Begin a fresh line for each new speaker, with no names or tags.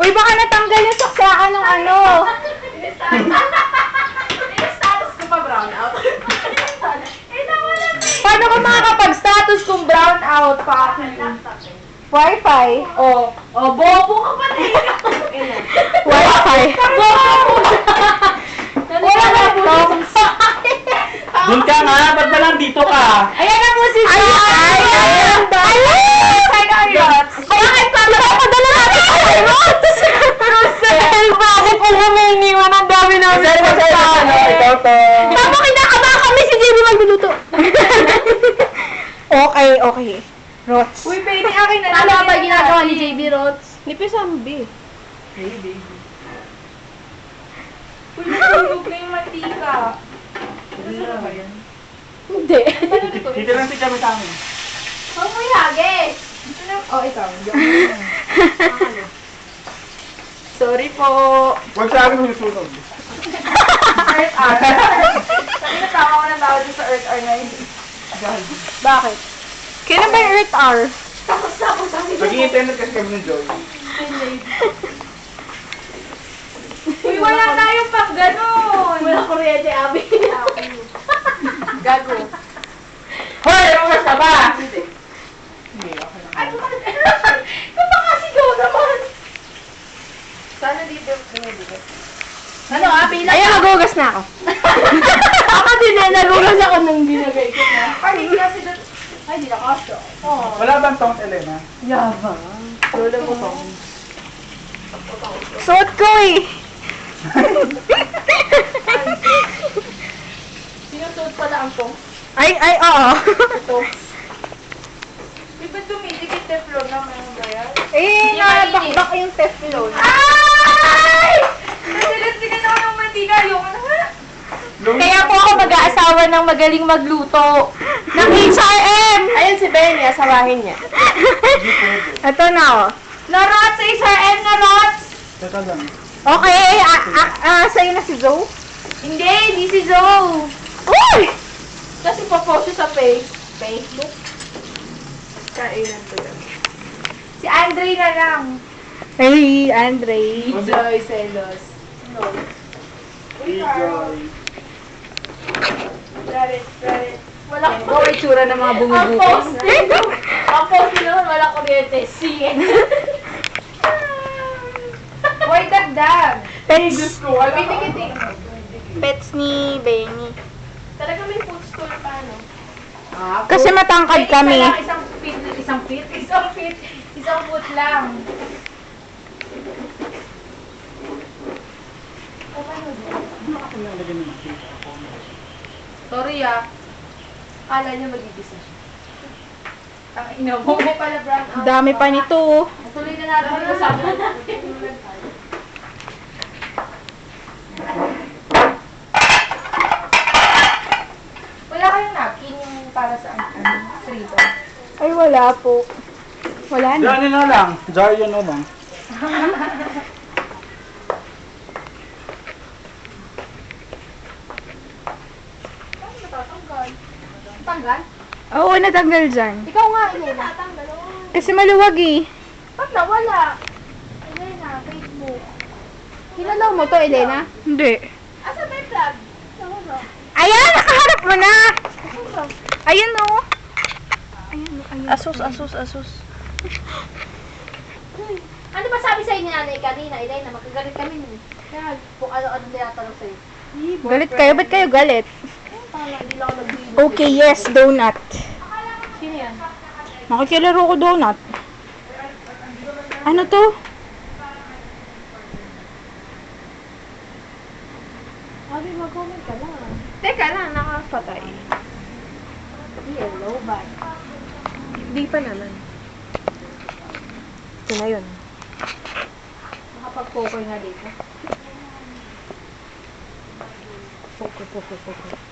Uy, baka natanggal yung saksakan ng ano.
Status ko pa brown out.
Paano ka makakapag-status kung brown out pa? Wi-Fi.
Oh, bobo ka pa rin.
Wi-Fi. Wala na ito.
Doon ka nga, ba't ba lang dito ka?
Ayan na po si John. Ayan ba? Bakit pa? Padala natin kay Rots. Rosel, bakit po kami iniwan? Ang dami namin
Ikaw to.
Papa, kinakaba kami si JB magluluto. Okay. Rots.
Uy, baby, akin na.
Tama ba ginagawa ni JB Rots?
Nipisambi.
Hey, baby. Uy, nahulog na yung mantika. Gusto na ba yan?
Hindi.
Dito lang si kami sa amin.
Huwag mo ihagis!
Oh, ikaw.
Sorry po.
Huwag sa amin hulusunog.
Earth hour. Sabi na tawa ko ng tawad sa Earth hour na yun.
Bakit? Kailan ba yung Earth Hour?
Nag-i-internet kasi kami ng Joy.
Uy, wala tayong pang ganon.
Wala kuryente, Abi.
Gago.
Hoy! Umas ka ba?
Hindi. Ay, kapakasigaw naman. Sana dito dumibigay.
Ano, Abi?
Ayan, nagugas na ako.
Ako din eh, nagugas ako nung binagay ko na.
Ay, kasi doon.
Ay, di na kasyo.
Oh.
Wala bang tong Elena?
Yabang.
Lola mo to.
Suot ko eh.
Sinusuot pala ang pong.
Ay, oo.
Ito. Di ba dumidikit teflon naman ang bayan?
Eh, nabakbak yung Teflon.
Ay! Nasilansigan ako ng mantika. Ayoko na nga.
Kaya po ako mag-aasawa ng magaling magluto. Ng HRM!
Ayun si Benny, asawahin niya.
Ito na oh.
Narots sa HRM, narots!
Teka lang.
Okay, sa'yo na si Zoe?
Hindi si Zoe.
Uy!
Kasi pa-post siya sa Facebook. Kailan to lang. Si Andre na lang.
Hey, Andre.
Joy Celos. No.
Hey, Joy.
Rarit. Wala
Ito ang itsura ng mga
Ang
bumubukos.
post Ang post naman wala kuryente. Sige. Hoy, dagdag.
Pets,
Pinikiting.
pets ni Benny.
Talaga may food store pa, no?
Kasi matangkad
May
kami.
Isa lang, isang foot lang. Sorry Kala niya mag-ibisa siya. Ang ina mo. May pala brown out.
Dami pa nito oh.
Tuloy na natin yung usapan natin. Wala kayong napkin yung para sa frito.
Ay, wala po. Wala na.
Yan na lang. Jar yun na lang.
Ano matatanggal? Tanggal?
Oo, natanggal dyan.
Ikaw nga, Elena. Tanggal.
Kasi maluwag eh.
Ba't nawala? Elena, Facebook.
Kilala mo to, Elena? Hindi.
Asa ba yung plug? Nawala.
Ayan, nakaharap mo na!
Nawala.
Ayan oh.
Asus. Ano ba sabi sa'yo ni nanay kanina, Elena? Magkagalit kami nun. Kaya, kung ano-ano tinatanong sa'yo.
Galit kayo? Ba't kayo galit?
Parang hindi lang ako nag-iinom.
Okay, yes, donut.
Sino yan?
Makikilaro ko donut. Ano to?
Abi, mag-comment ka lang.
Teka lang, nakapatay.
Yellow ba?
Hindi pa naman. Ito na yun.
Nakapag-poker nga dito.
Poker.